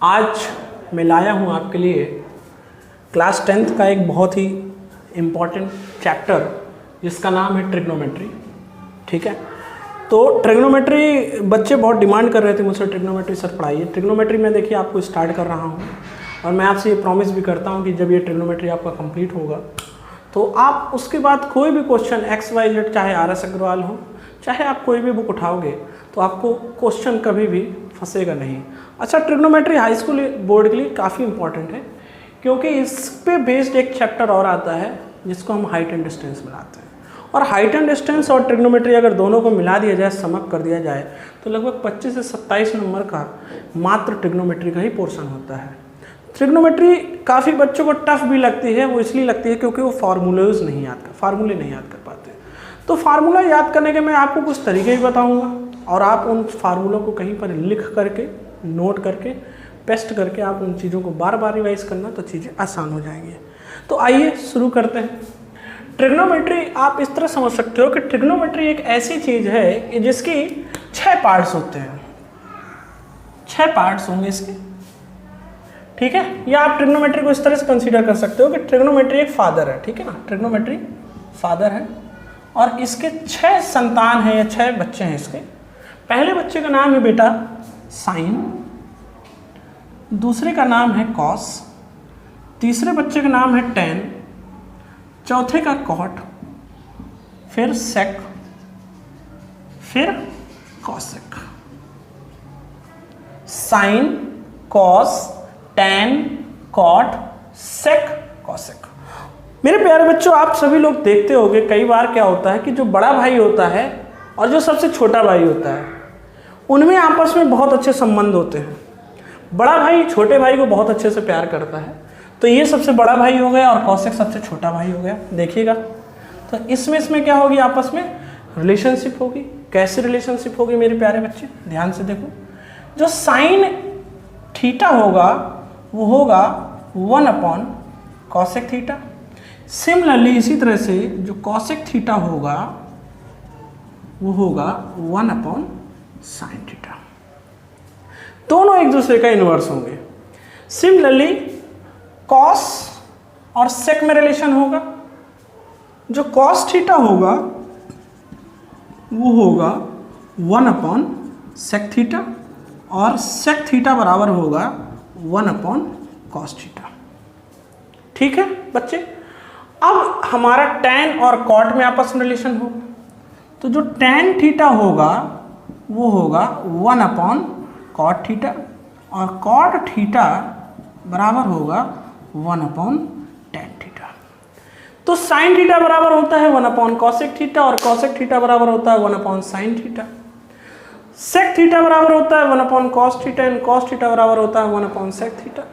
आज मैं लाया हूँ आपके लिए क्लास 10th का एक बहुत ही इम्पॉर्टेंट चैप्टर जिसका नाम है ट्रिग्नोमेट्री। ठीक है, तो ट्रिग्नोमेट्री बच्चे बहुत डिमांड कर रहे थे मुझसे, ट्रिग्नोमेट्री सर पढ़ाइए। ट्रिग्नोमेट्री में देखिए आपको स्टार्ट कर रहा हूँ और मैं आपसे ये प्रॉमिस भी करता हूँ कि जब ये ट्रिग्नोमेट्री आपका कंप्लीट होगा तो आप उसके बाद कोई भी क्वेश्चन XYZ, चाहे RS अग्रवाल हो, चाहे आप कोई भी बुक उठाओगे तो आपको क्वेश्चन कभी भी फंसेगा नहीं। अच्छा, ट्रिग्नोमेट्री हाई स्कूल बोर्ड के लिए काफ़ी इंपॉर्टेंट है क्योंकि इस पे बेस्ड एक चैप्टर और आता है जिसको हम हाइट एंड डिस्टेंस बनाते हैं। और हाइट एंड डिस्टेंस और ट्रिग्नोमेट्री अगर दोनों को मिला दिया जाए, समअप कर दिया जाए, तो लगभग 25 से 27 नंबर का मात्र ट्रिग्नोमेट्री का ही पोर्शन होता है। ट्रिग्नोमेट्री काफ़ी बच्चों को टफ भी लगती है, वो इसलिए लगती है क्योंकि वो फार्मूले नहीं याद कर पाते। तो फार्मूला याद करने के मैं आपको कुछ तरीके भी बताऊंगा और आप उन फार्मूलों को कहीं पर लिख करके, नोट करके, पेस्ट करके आप उन चीज़ों को बार बार रिवाइज करना तो चीज़ें आसान हो जाएंगी। तो आइए शुरू करते हैं। ट्रिग्नोमेट्री आप इस तरह समझ सकते हो कि ट्रिग्नोमेट्री एक ऐसी चीज़ है जिसकी 6 पार्ट्स होते हैं। 6 पार्ट्स होंगे इसके, ठीक है। या आप ट्रिग्नोमेट्री को इस तरह से कंसीडर कर सकते हो कि ट्रिग्नोमेट्री एक फादर है, ठीक है ना, ट्रिग्नोमेट्री फादर है और इसके 6 संतान हैं या 6 बच्चे हैं इसके। पहले बच्चे का नाम है बेटा साइन, दूसरे का नाम है कॉस, तीसरे बच्चे का नाम है टेन, चौथे का कॉट, फिर सेक, फिर cosec. Sine, cos, tan, cot, sec, cosec. मेरे प्यारे बच्चों, आप सभी लोग देखते होंगे कई बार क्या होता है कि जो बड़ा भाई होता है और जो सबसे छोटा भाई होता है उनमें आपस में बहुत अच्छे संबंध होते हैं। बड़ा भाई छोटे भाई को बहुत अच्छे से प्यार करता है, तो ये सबसे बड़ा भाई हो गया और कौशिक सबसे छोटा भाई हो गया। देखिएगा तो इसमें क्या होगी, आपस में रिलेशनशिप होगी। कैसी रिलेशनशिप होगी मेरे प्यारे बच्चे, ध्यान से देखो। जो साइन थीटा होगा वो होगा 1/cosec थीटा। सिमिलरली इसी तरह से जो cosec थीटा होगा वो होगा 1/sin थीटा। दोनों एक दूसरे का इन्वर्स होंगे। सिमिलरली cos और sec में रिलेशन होगा। जो cos थीटा होगा वो होगा 1/sec थीटा और sec थीटा बराबर होगा 1/cos थीटा। ठीक है बच्चे, अब हमारा tan और cot में आपस में रिलेशन होगा, तो जो tan थीटा होगा वो होगा 1/cot थीटा और cot थीटा बराबर होगा 1/tan थीटा। तो sin थीटा बराबर होता है 1/cosec थीटा और cosec थीटा बराबर होता है 1/sin थीटा। sec थीटा बराबर होता है 1/cos theta and cos theta बराबर होता है 1/sec थीटा।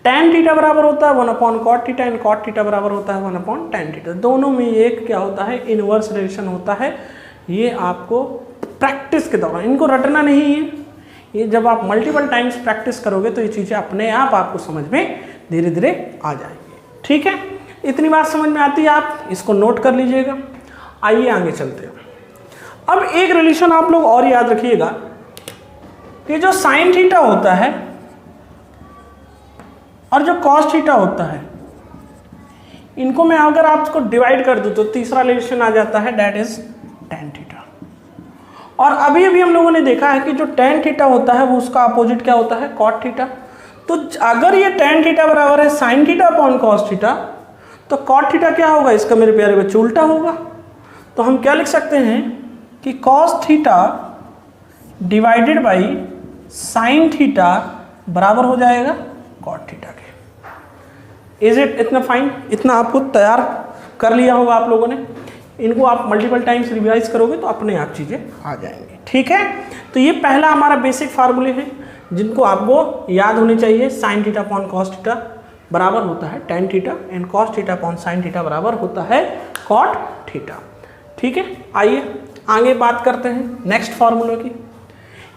tan थीटा बराबर होता है 1/cot theta and cot theta बराबर होता है 1/tan थीटा। दोनों में एक क्या होता है, इनवर्स रिलेशन होता है। ये आपको प्रैक्टिस के दौरान, इनको रटना नहीं है, ये जब आप मल्टीपल टाइम्स प्रैक्टिस करोगे तो ये चीज़ें अपने आप आपको समझ में धीरे धीरे आ जाएंगी। ठीक है, इतनी बात समझ में आती है, आप इसको नोट कर लीजिएगा। आइए आगे चलते हैं। अब एक रिलेशन आप लोग और याद रखिएगा कि जो साइन थीटा होता है और जो कॉस थीटा होता है, इनको मैं अगर आपको डिवाइड कर दूं तो तीसरा रिलेशन आ जाता है, दैट इज tan थीटा। और अभी हम लोगों ने देखा है कि जो tan थीटा होता है वो उसका अपोजिट क्या होता है, cot थीटा। तो अगर ये tan थीटा बराबर है sin theta upon cos theta, तो cot थीटा क्या होगा, इसका मेरे प्यारे बच्चे उल्टा होगा। तो हम क्या लिख सकते हैं कि cos theta divided by sin theta बराबर हो जाएगा cot थीटा के। इज इट इतना फाइन, इतना आपको तैयार कर लिया होगा आप लोगों ने। इनको आप मल्टीपल टाइम्स रिवाइज करोगे तो अपने आप चीज़ें आ जाएंगी। ठीक है, तो ये पहला हमारा बेसिक फार्मूले हैं जिनको आपको याद होने चाहिए। Sign theta upon cos theta बराबर होता है tan theta and cos theta upon sin theta बराबर होता है cot थीटा। ठीक है, आइए आगे बात करते हैं नेक्स्ट फार्मूले की।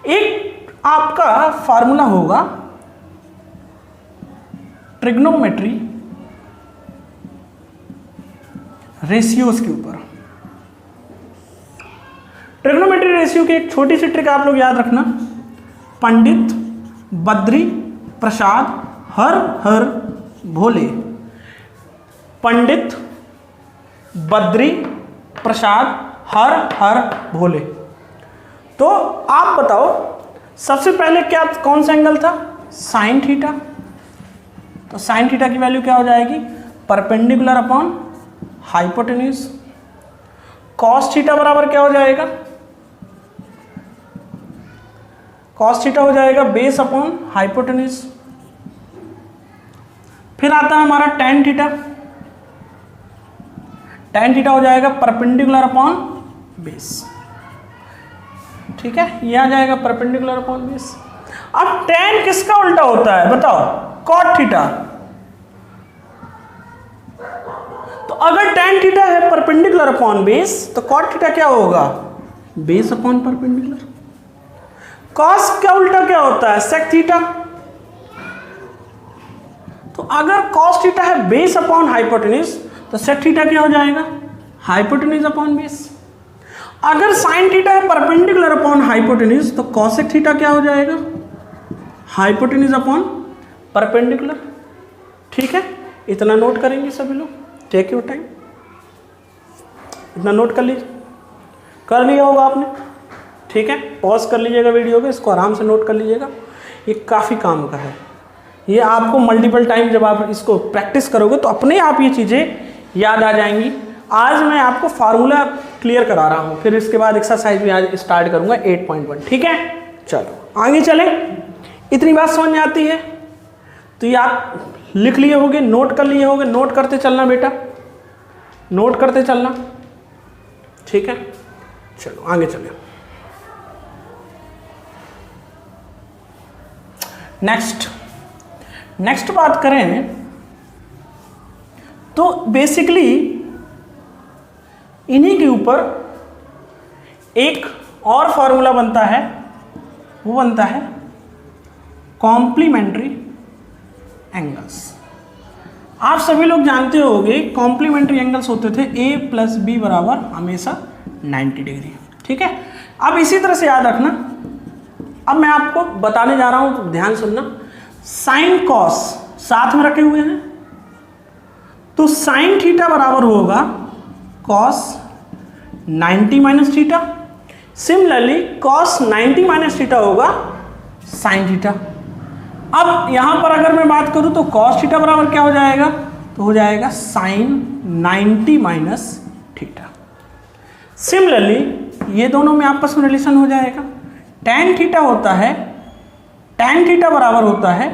एक आपका फार्मूला होगा ट्रिग्नोमेट्री रेशियोज के ऊपर। ट्रिग्नोमेट्री रेशियो की एक छोटी सी ट्रिक आप लोग याद रखना। पंडित, बद्री, प्रसाद हर हर भोले। पंडित बद्री प्रसाद हर हर भोले। तो आप बताओ सबसे पहले क्या कौन सा एंगल था? Sine theta. तो साइन थीटा की वैल्यू क्या हो जाएगी? Perpendicular upon hypotenuse. Cos theta बराबर क्या हो जाएगा? कॉस थीटा हो जाएगा बेस अपॉन हाइपोटेन्यूज। फिर आता है हमारा टेन थीटा। टेन थीटा हो जाएगा परपेंडिकुलर अपॉन बेस। ठीक है, ये आ जाएगा परपेंडिकुलर अपॉन बेस। अब टेन किसका उल्टा होता है बताओ? Cot theta. तो अगर टेन थीटा है परपेंडिकुलर अपॉन बेस तो कॉट थीटा क्या होगा? Base upon perpendicular. कॉस का उल्टा क्या होता है? Sec theta. तो अगर कॉस थीटा है बेस अपॉन हाइपोटेन्यूज तो सेक थीटा क्या हो जाएगा? Hypotenuse upon base. अगर साइन थीटा है परपेंडिकुलर अपॉन हाइपोटेन्यूज तो कॉसेक थीटा क्या हो जाएगा? Hypotenuse upon perpendicular. ठीक है, इतना नोट करेंगे सभी लोग। टेक योर टाइम, इतना नोट कर लीजिए। कर लिया होगा आपने? ठीक है, पॉज कर लीजिएगा वीडियो को, इसको आराम से नोट कर लीजिएगा। ये काफ़ी काम का है। ये आपको मल्टीपल टाइम जब आप इसको प्रैक्टिस करोगे तो अपने आप ये चीज़ें याद आ जाएंगी। आज मैं आपको फार्मूला क्लियर करा रहा हूँ, फिर इसके बाद एक्सरसाइज भी आज स्टार्ट करूँगा 8.1। ठीक है, चलो आगे चलें। इतनी बात समझ में आती है तो ये आप लिख लिए होगे, नोट कर लिए होगे। नोट करते चलना बेटा, नोट करते चलना। ठीक है, चलो आगे चलें। नेक्स्ट बात करें तो बेसिकली इन्हीं के ऊपर एक और फॉर्मूला बनता है, वो बनता है कॉम्प्लीमेंट्री एंगल्स। आप सभी लोग जानते होंगे कॉम्प्लीमेंट्री एंगल्स होते थे a प्लस बी बराबर हमेशा 90 डिग्री। ठीक है, अब इसी तरह से याद रखना। अब मैं आपको बताने जा रहा हूं तो ध्यान सुनना। साइन कॉस साथ में रखे हुए हैं तो साइन थीटा बराबर होगा cos 90 minus theta. Similarly cos 90 minus theta होगा साइन थीटा। अब यहां पर अगर मैं बात करूं तो कॉस थीटा बराबर क्या हो जाएगा? तो हो जाएगा साइन 90 माइनस थीटा। सिमिलरली ये दोनों में आपस में रिलेशन हो जाएगा। tan थीटा होता है, tan थीटा बराबर होता है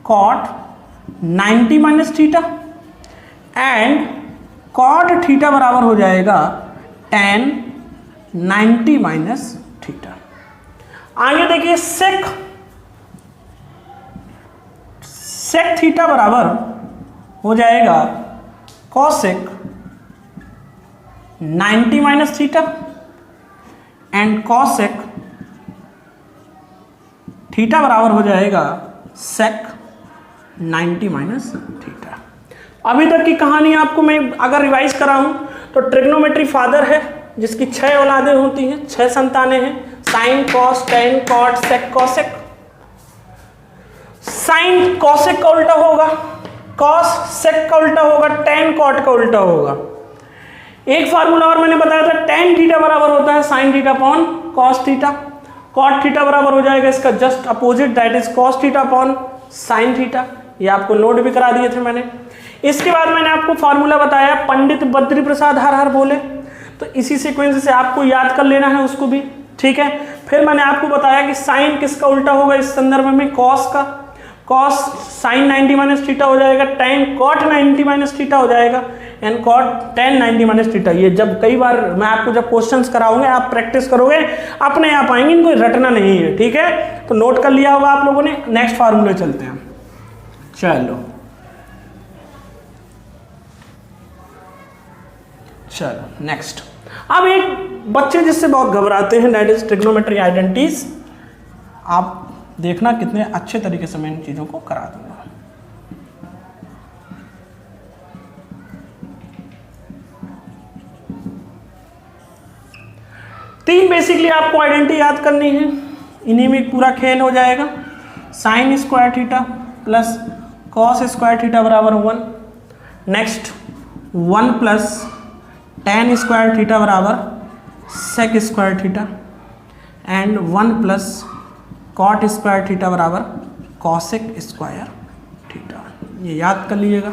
cot 90 minus theta and cot theta बराबर हो जाएगा tan 90 माइनस थीटा। आगे देखिए sec थीटा बराबर हो जाएगा cosec 90 minus theta and cosec theta बराबर हो जाएगा sec 90 माइनस थीटा। अभी तक की कहानी आपको मैं अगर रिवाइज कराऊं तो ट्रिग्नोमेट्री फादर है जिसकी 6 औलादें होती हैं, 6 संतानें हैं। Sine cos tan cot sec cosec. Sine cosec का उल्टा होगा, कॉस सेक का उल्टा होगा, टेन कॉट का उल्टा होगा। एक फार्मूला और मैंने बताया था, टेन थीटा बराबर होता है sine theta upon cos theta. Cot theta बराबर हो जाएगा इसका just opposite, that is cos theta upon sine theta. ये आपको नोट भी करा दिए थे मैंने। इसके बाद मैंने आपको फार्मूला बताया पंडित बद्री प्रसाद हर हर भोले, तो इसी सीक्वेंस से आपको याद कर लेना है उसको भी। ठीक है, फिर मैंने आपको बताया कि साइन किसका उल्टा होगा इस संदर्भ में? कॉस का। कॉस साइन 90 माइनस थीटा हो जाएगा, टेन कॉट 90 माइनस थीटा हो जाएगा and cot tan 90 minus theta. ये जब कई बार मैं आपको जब क्वेश्चंस कराऊंगे आप प्रैक्टिस करोगे अपने आप आएंगे, इनको रटना नहीं है। ठीक है, तो नोट कर लिया होगा आप लोगों ने। नेक्स्ट फार्मूले चलते हैं। चलो नेक्स्ट। अब एक बच्चे जिससे बहुत घबराते हैं, दैट इज ट्रिग्नोमेट्री आइडेंटिटीज। आप देखना कितने अच्छे तरीके से मैं इन चीजों को करा दूंगा। तीन बेसिकली आपको आइडेंटिटी याद करनी है, इन्हीं में पूरा खेल हो जाएगा। Sine square theta plus cos square theta बराबर 1। Next 1 plus tan square theta बराबर sec square theta and 1 plus cot square theta बराबर कॉसेक स्क्वायर थीटा। ये याद कर लीजिएगा,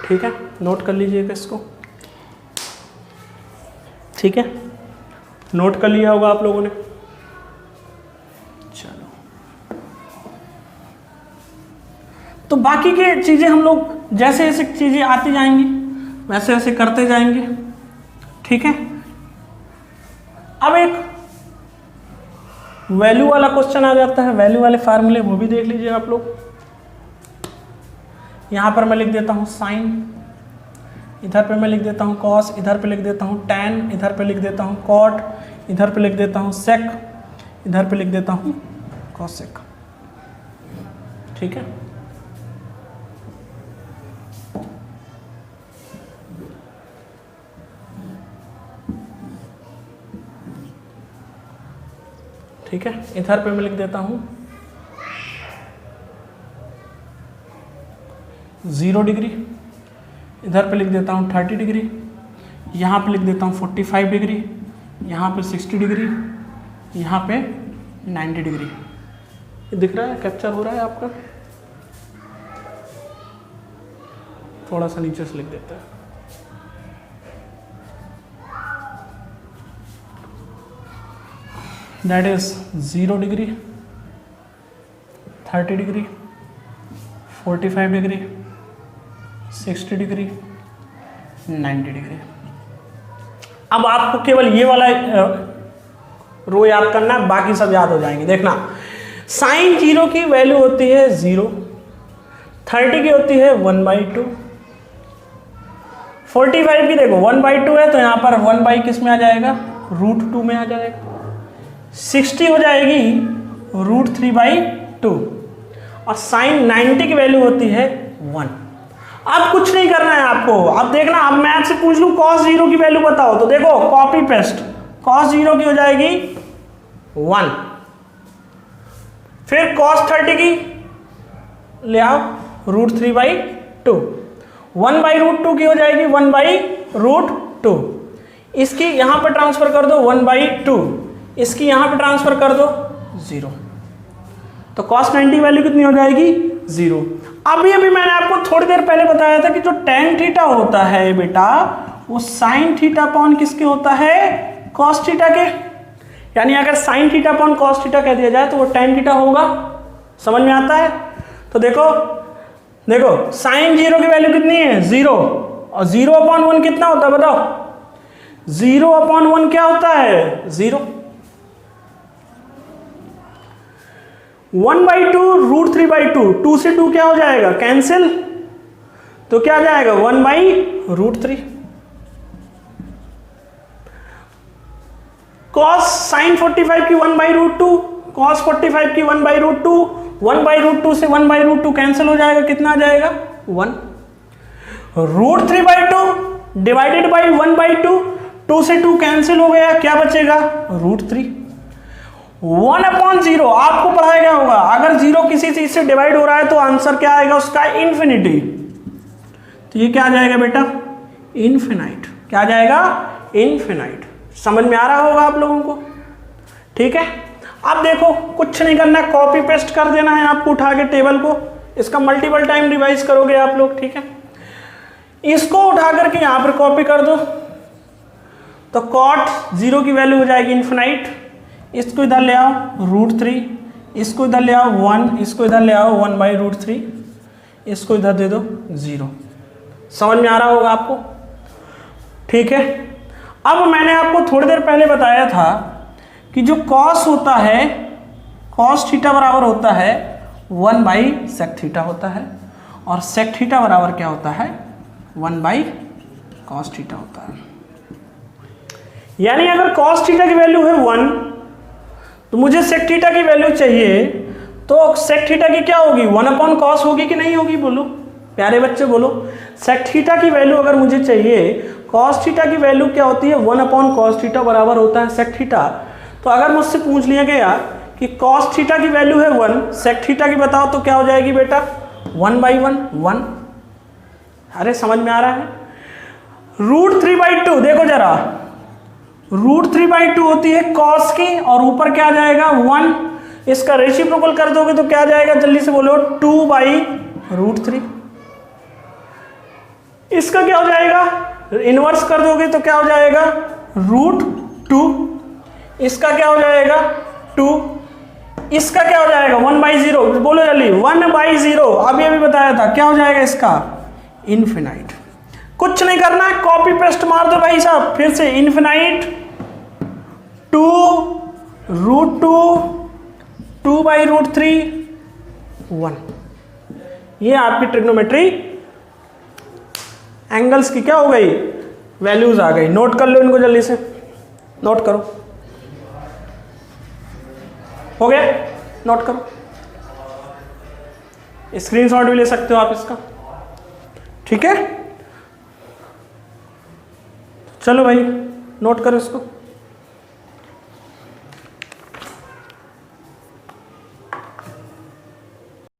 ठीक है, नोट कर लीजिएगा इसको, ठीक है, नोट कर लिया होगा आप लोगों ने। चलो, तो बाकी के चीज़ें हम लोग जैसे जैसे चीज़ें आती जाएंगी वैसे वैसे करते जाएंगे, ठीक है। अब एक वैल्यू वाला क्वेश्चन आ जाता है, वैल्यू वाले फार्मूले वो भी देख लीजिए आप लोग। यहाँ पर मैं लिख देता हूँ साइन, इधर पे मैं लिख देता हूँ कॉस, इधर पे लिख देता हूँ टैन, इधर पे लिख देता हूँ कॉट, इधर पे लिख देता हूँ सेक, इधर पे लिख देता हूँ कॉसेक, ठीक है। ठीक है, इधर पे मैं लिख देता हूँ 0 डिग्री, इधर पे लिख देता हूँ 30 डिग्री, यहाँ पे लिख देता हूँ 45 डिग्री, यहाँ पे 60 डिग्री, यहाँ पे 90 डिग्री। ये दिख रहा है, कैप्चर हो रहा है आपका? थोड़ा सा नीचे से लिख देते हैं। That is 0 degree, 30 degree, 45 degree, 60 degree, 90 degree. अब आपको केवल ये वाला रो याद करना है, बाकी सब याद हो जाएंगे। देखना, साइन 0 की वैल्यू होती है 0, 30 की होती है 1/2, 45 की देखो 1/2 है तो यहाँ पर 1 किस में आ जाएगा, √2 में आ जाएगा। 60 हो जाएगी √3/2 और साइन 90 की वैल्यू होती है 1। अब कुछ नहीं करना है आपको। अब देखना, अब मैं आपसे पूछ लूं cos 0 की वैल्यू बताओ, तो देखो कॉपी पेस्ट, cos 0 की हो जाएगी 1, फिर cos 30 की ले आओ √3/2, 1/√2 की हो जाएगी 1/√2, इसकी यहां पर ट्रांसफर कर दो 1/2, इसकी यहां पे ट्रांसफर कर दो 0, तो cos 90 वैल्यू कितनी हो जाएगी 0। अभी मैंने आपको थोड़ी देर पहले बताया था कि जो tan थीटा होता है बेटा वो sin थीटा अपॉन किसके होता है, cos थीटा के। यानी अगर sin theta upon cos theta कह दिया जाए तो वो tan थीटा होगा। समझ में आता है? तो देखो sin 0 की वैल्यू कितनी है 0, और 0/1 कितना होता है बताओ, 0/1 क्या होता है 0। 1/2 √3/2, 2 से 2 क्या हो जाएगा कैंसिल, तो क्या आ जाएगा 1/√3। cos sin 45 की 1/√2, cos 45 की 1/√2, 1/√2 से 1/√2 कैंसिल हो जाएगा, कितना आ जाएगा 1। √3/2 डिवाइडेड बाई 1/2, 2 से 2 कैंसिल हो गया, क्या बचेगा √3। 1/0 आपको पढ़ाया गया होगा, अगर 0 किसी चीज से डिवाइड हो रहा है तो आंसर क्या आएगा उसका, इन्फिनिटी। तो ये क्या आ जाएगा बेटा, इन्फिनाइट। क्या आ जाएगा, इन्फिनाइट। समझ में आ रहा होगा आप लोगों को, ठीक है। अब देखो कुछ नहीं करना, कॉपी पेस्ट कर देना है आपको उठा के टेबल को, इसका मल्टीपल टाइम रिवाइज करोगे आप लोग, ठीक है। इसको उठा करके यहां पर कॉपी कर दो, तो cot 0 की वैल्यू हो जाएगी इन्फिनाइट। इसको इधर ले आओ √3, इसको इधर ले आओ 1, इसको इधर ले आओ 1/√3, इसको इधर दे दो 0। समझ में आ रहा होगा आपको, ठीक है। अब मैंने आपको थोड़ी देर पहले बताया था कि जो cos होता है, cos थीटा बराबर होता है 1/sec थीटा होता है, और sec थीटा बराबर क्या होता है 1/cos थीटा होता है। यानी अगर cos थीटा की वैल्यू है 1 तो मुझे sec थीटा की वैल्यू चाहिए, तो sec थीटा की क्या होगी 1/cos होगी कि नहीं होगी, बोलो प्यारे बच्चे बोलो। sec थीटा की वैल्यू अगर मुझे चाहिए, cos थीटा की वैल्यू क्या होती है 1/cos थीटा बराबर होता है sec थीटा। तो अगर मुझसे पूछ लिया गया कि cos थीटा की वैल्यू है 1, sec थीटा की बताओ तो क्या हो जाएगी बेटा 1/1 1। अरे समझ में आ रहा है। √3/2 देखो जरा, √3/2 होती है cos की और ऊपर क्या आ जाएगा 1, इसका रेसिप्रोकल कर दोगे तो क्या आ जाएगा जल्दी से बोलो 2/√3। इसका क्या हो जाएगा, इनवर्स कर दोगे तो क्या हो जाएगा √2, इसका क्या हो जाएगा 2, इसका क्या हो जाएगा 1/0, बोलो जल्दी 1/0, अभी अभी बताया था क्या हो जाएगा इसका इनफिनाइट। कुछ नहीं करना है, कॉपी पेस्ट मार दो भाई साहब, फिर से इनफिनाइट 2√2 2/√3 1। ये आपकी ट्रिग्नोमेट्री एंगल्स की क्या हो गई, वैल्यूज आ गई। नोट कर लो इनको जल्दी से, नोट करो, हो गया, नोट करो, स्क्रीनशॉट भी ले सकते हो आप इसका, ठीक है। चलो भाई नोट करो इसको।